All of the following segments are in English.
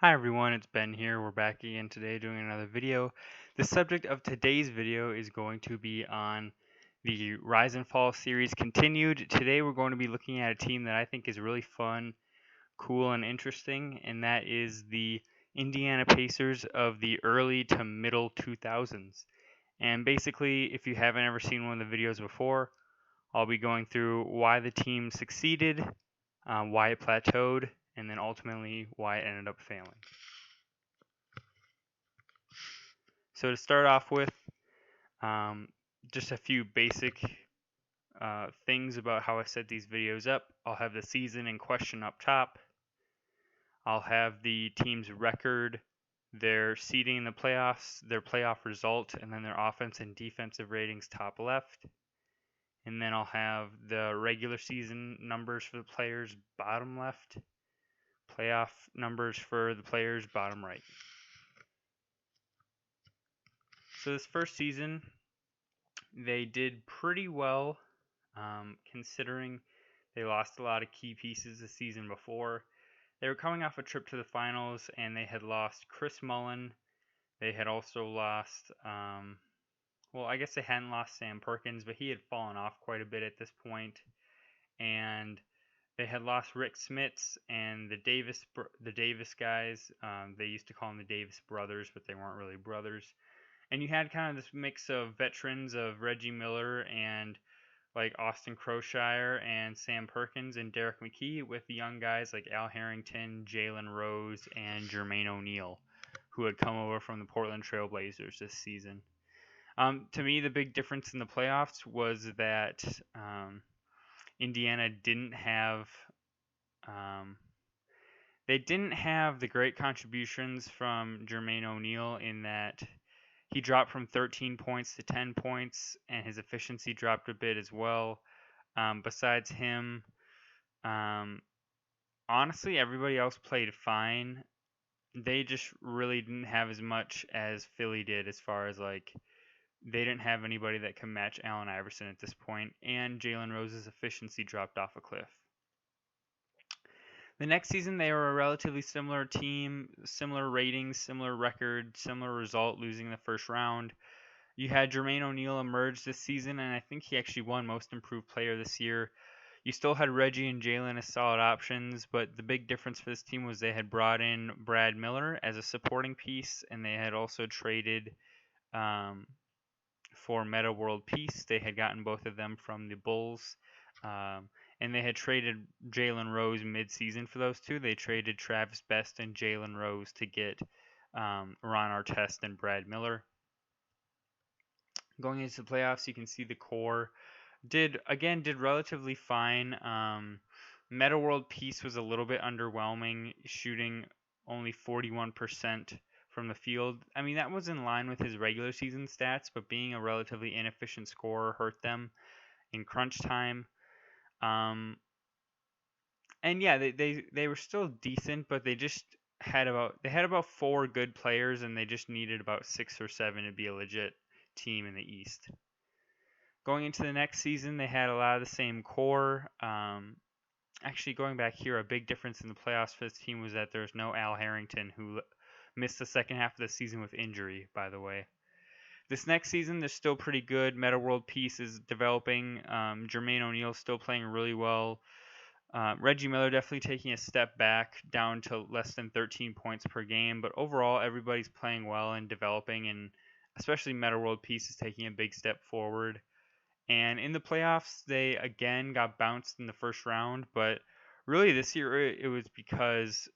Hi everyone, it's Ben here. We're back again today doing another video. The subject of today's video is going to be on the Rise and Fall series continued. Today we're going to be looking at a team that I think is really fun, cool, and interesting, and that is the Indiana Pacers of the early to middle 2000s. And basically, if you haven't ever seen one of the videos before, I'll be going through why the team succeeded, why it plateaued, and then ultimately why it ended up failing. So to start off with, um, just a few basic things about how I set these videos up. I'll have the season in question up top. I'll have the team's record, their seeding in the playoffs, their playoff result, and then their offense and defensive ratings top left. And then I'll have the regular season numbers for the players bottom left, playoff numbers for the players bottom right. So this first season, they did pretty well, considering they lost a lot of key pieces the season before. They were coming off a trip to the finals, and they had lost Chris Mullin. They had also lost, well, I guess they hadn't lost Sam Perkins, but he had fallen off quite a bit at this point. And they had lost Rick Smits and the Davis guys. They used to call them the Davis brothers, but they weren't really brothers. And you had kind of this mix of veterans of Reggie Miller and like Austin Crowshire and Sam Perkins and Derek McKee, with the young guys like Al Harrington, Jalen Rose, and Jermaine O'Neal, who had come over from the Portland Trail Blazers this season. To me, the big difference in the playoffs was that Indiana um, didn't have the great contributions from Jermaine O'Neal, in that he dropped from 13 points to 10 points, and his efficiency dropped a bit as well. Besides him, um, honestly, everybody else played fine. They just really didn't have as much as Philly did, as far as like they didn't have anybody that can match Allen Iverson at this point, and Jalen Rose's efficiency dropped off a cliff. The next season, they were a relatively similar team, similar ratings, similar record, similar result, losing the first round. You had Jermaine O'Neal emerge this season, and I think he actually won Most Improved Player this year. You still had Reggie and Jalen as solid options, but the big difference for this team was they had brought in Brad Miller as a supporting piece, and they had also traded for Meta World Peace. They had gotten both of them from the Bulls. And they had traded Jalen Rose mid-season for those two. They traded Travis Best and Jalen Rose to get Ron Artest and Brad Miller. Going into the playoffs, you can see the core did relatively fine. Meta World Peace was a little bit underwhelming, shooting only 41% from the field. I mean, that was in line with his regular season stats, but being a relatively inefficient scorer hurt them in crunch time. And yeah, they were still decent, but they just had about four good players, and they just needed about 6 or 7 to be a legit team in the East. Going into the next season, they had a lot of the same core. Actually, going back here, a big difference in the playoffs for this team was that there's no Al Harrington, who missed the second half of the season with injury, by the way. This next season, they're still pretty good. Meta World Peace is developing. Jermaine O'Neal still playing really well. Reggie Miller definitely taking a step back, down to less than 13 points per game. But overall, everybody's playing well and developing, and especially Meta World Peace is taking a big step forward. And in the playoffs, they again got bounced in the first round. But really, this year it was because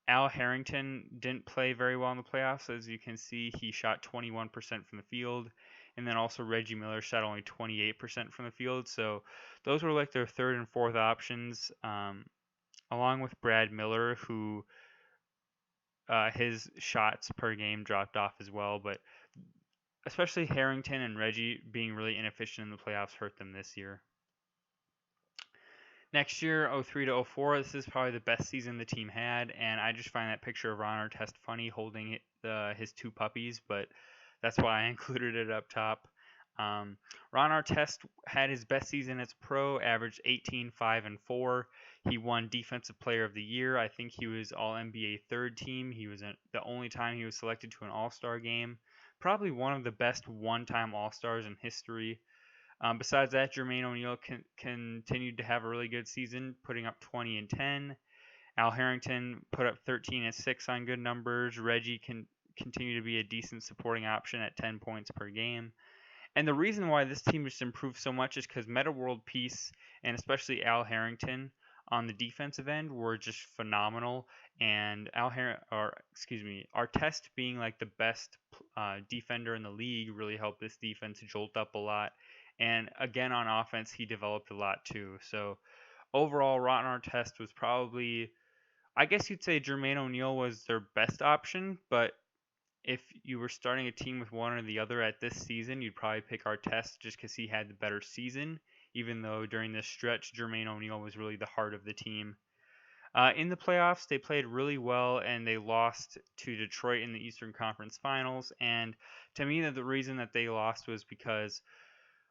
Al Harrington didn't play very well in the playoffs. As you can see, he shot 21% from the field. And then also Reggie Miller shot only 28% from the field. So those were like their third and fourth options, along with Brad Miller, who his shots per game dropped off as well. But especially Harrington and Reggie being really inefficient in the playoffs hurt them this year. Next year, 03 to 04, this is probably the best season the team had, and I just find that picture of Ron Artest funny holding his two puppies, but that's why I included it up top. Ron Artest had his best season as pro, averaged 18, 5, and 4. He won Defensive Player of the Year. I think he was All NBA third team. He was the only time he was selected to an All Star game. Probably one of the best one-time All Stars in history. Besides that, Jermaine O'Neal continued to have a really good season, putting up 20 and 10. Al Harrington put up 13 and 6 on good numbers. Reggie can continue to be a decent supporting option at 10 points per game. And the reason why this team just improved so much is because Meta World Peace and especially Al Harrington on the defensive end were just phenomenal. And Artest being like the best defender in the league really helped this defense jolt up a lot. And again, on offense, he developed a lot too. So overall, Ron Artest was probably, I guess you'd say Jermaine O'Neal was their best option, but if you were starting a team with one or the other at this season, you'd probably pick Artest just because he had the better season, even though during this stretch, Jermaine O'Neal was really the heart of the team. In the playoffs, they played really well and they lost to Detroit in the Eastern Conference Finals. And to me, the reason that they lost was because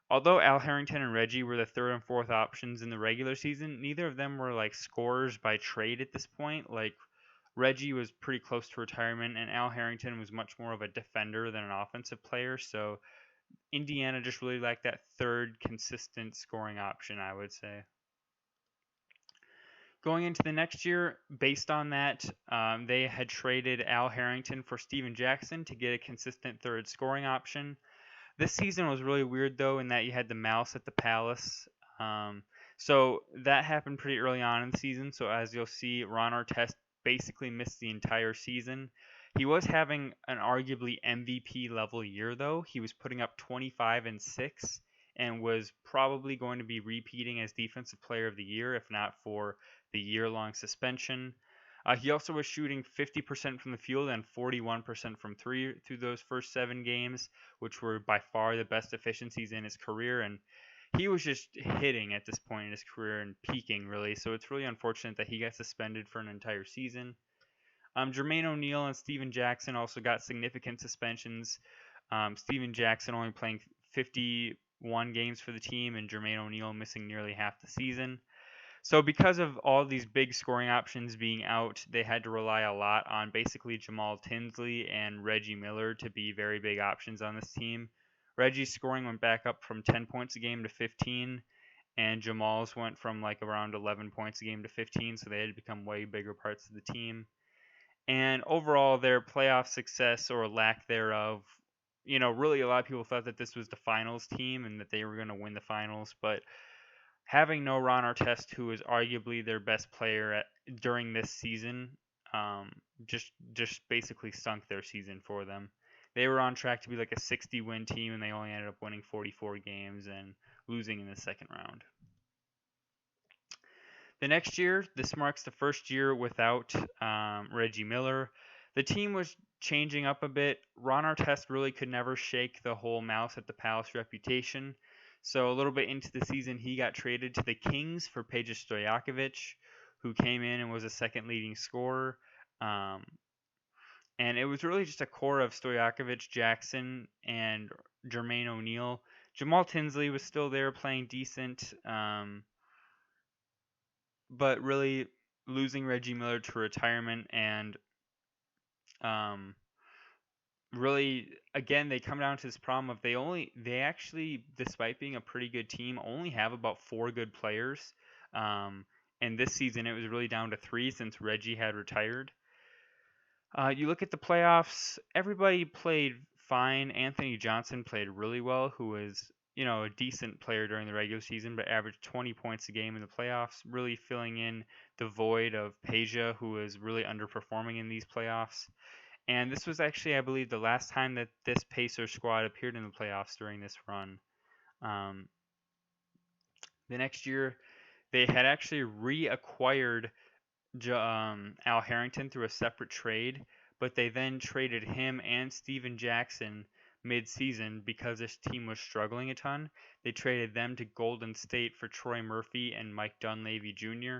although Al Harrington and Reggie were the third and fourth options in the regular season, neither of them were like scorers by trade at this point. Like Reggie was pretty close to retirement, and Al Harrington was much more of a defender than an offensive player. So Indiana just really lacked that third consistent scoring option, I would say. Going into the next year, based on that, they had traded Al Harrington for Steven Jackson to get a consistent third scoring option. This season was really weird though, in that you had the mouse at the Palace. So that happened pretty early on in the season. So as you'll see, Ron Artest basically missed the entire season. He was having an arguably MVP level year though. He was putting up 25 and 6 and was probably going to be repeating as Defensive Player of the Year if not for the year-long suspension. He also was shooting 50% from the field and 41% from three through those first 7 games, which were by far the best efficiencies in his career. And he was just hitting at this point in his career and peaking, really. So it's really unfortunate that he got suspended for an entire season. Jermaine O'Neal and Steven Jackson also got significant suspensions. Steven Jackson only playing 51 games for the team, and Jermaine O'Neal missing nearly half the season. So because of all these big scoring options being out, they had to rely a lot on basically Jamal Tinsley and Reggie Miller to be very big options on this team. Reggie's scoring went back up from 10 points a game to 15, and Jamal's went from like around 11 points a game to 15, so they had to become way bigger parts of the team. And overall, their playoff success or lack thereof, really a lot of people thought that this was the finals team and that they were going to win the finals, but having no Ron Artest, who is arguably their best player during this season, just basically sunk their season for them. They were on track to be like a 60-win team, and they only ended up winning 44 games and losing in the second round. The next year, this marks the first year without Reggie Miller. The team was changing up a bit. Ron Artest really could never shake the whole mouse at the Palace reputation. So a little bit into the season, he got traded to the Kings for Peja Stojakovic, who came in and was a second leading scorer. And it was really just a core of Stojakovic, Jackson, and Jermaine O'Neal. Jamal Tinsley was still there playing decent, but really losing Reggie Miller to retirement and really, again, they come down to this problem of they actually, despite being a pretty good team, only have about 4 good players. And this season it was really down to 3 since Reggie had retired. You look at the playoffs, everybody played fine. Anthony Johnson played really well, who was, a decent player during the regular season, but averaged 20 points a game in the playoffs, really filling in the void of Peja, who was really underperforming in these playoffs. And this was actually, I believe, the last time that this Pacers squad appeared in the playoffs during this run. The next year, they had actually reacquired Al Harrington through a separate trade, but they then traded him and Steven Jackson mid-season because this team was struggling a ton. They traded them to Golden State for Troy Murphy and Mike Dunleavy Jr.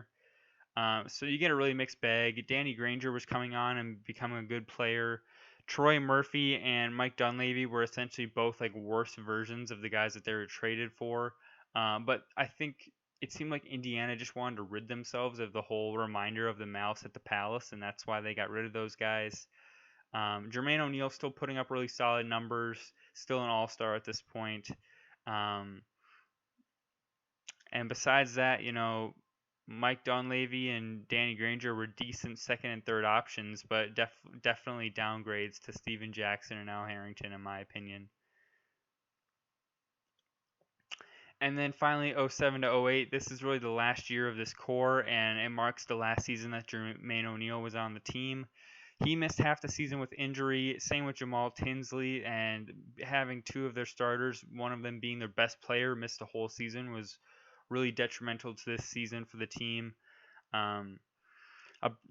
So you get a really mixed bag. Danny Granger was coming on and becoming a good player. Troy Murphy and Mike Dunleavy were essentially both like worse versions of the guys that they were traded for. But I think it seemed like Indiana just wanted to rid themselves of the whole reminder of the mouse at the palace, and that's why they got rid of those guys. Jermaine O'Neal still putting up really solid numbers, still an all-star at this point. Um, and besides that, Mike Dunleavy and Danny Granger were decent second and third options, but definitely downgrades to Steven Jackson and Al Harrington, in my opinion. And then finally, '07 to '08, this is really the last year of this core, and it marks the last season that Jermaine O'Neal was on the team. He missed half the season with injury, same with Jamal Tinsley, and having two of their starters, one of them being their best player, missed the whole season was really detrimental to this season for the team. Um,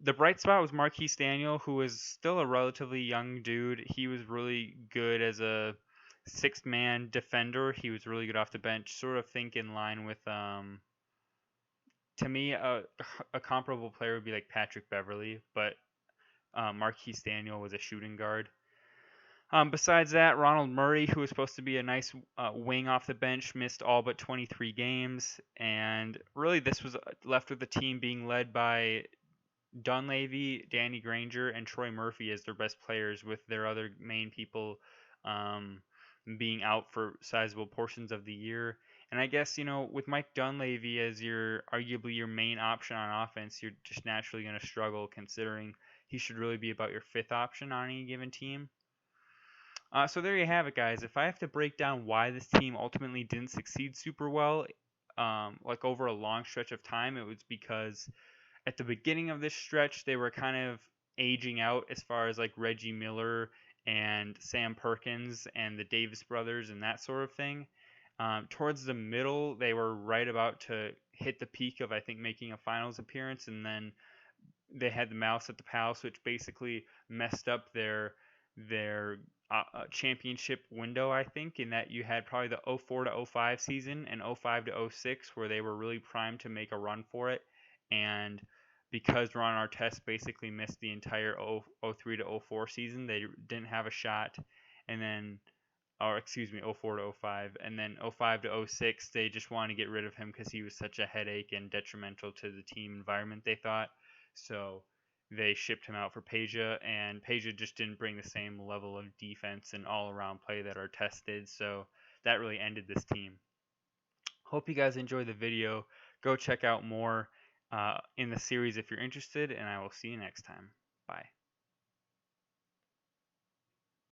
the bright spot was Marquise Daniel, who was still a relatively young dude. He was really good as a sixth man defender. He was really good off the bench. Sort of think in line with, to me, a comparable player would be like Patrick Beverly, but Marquise Daniel was a shooting guard. Besides that, Ronald Murray, who was supposed to be a nice wing off the bench, missed all but 23 games. And really, this was left with the team being led by Dunleavy, Danny Granger, and Troy Murphy as their best players, with their other main people um, being out for sizable portions of the year. And I guess, with Mike Dunleavy as arguably your main option on offense, you're just naturally going to struggle, considering he should really be about your fifth option on any given team. So there you have it, guys. If I have to break down why this team ultimately didn't succeed super well, like over a long stretch of time, it was because at the beginning of this stretch, they were kind of aging out as far as like Reggie Miller and Sam Perkins and the Davis brothers and that sort of thing. Towards the middle, they were right about to hit the peak of, I think, making a finals appearance, and then they had the mouse at the palace, which basically messed up their championship window, I think, in that you had probably the '04 to '05 season and '05 to '06 where they were really primed to make a run for it. And because Ron Artest basically missed the entire '03 to '04 season, they didn't have a shot. And then, or excuse me, '04 to '05. And then '05 to '06, they just wanted to get rid of him because he was such a headache and detrimental to the team environment, they thought. So they shipped him out for Peja, and Peja just didn't bring the same level of defense and all-around play that Artest did, so that really ended this team. Hope you guys enjoyed the video. Go check out more in the series if you're interested, and I will see you next time. Bye.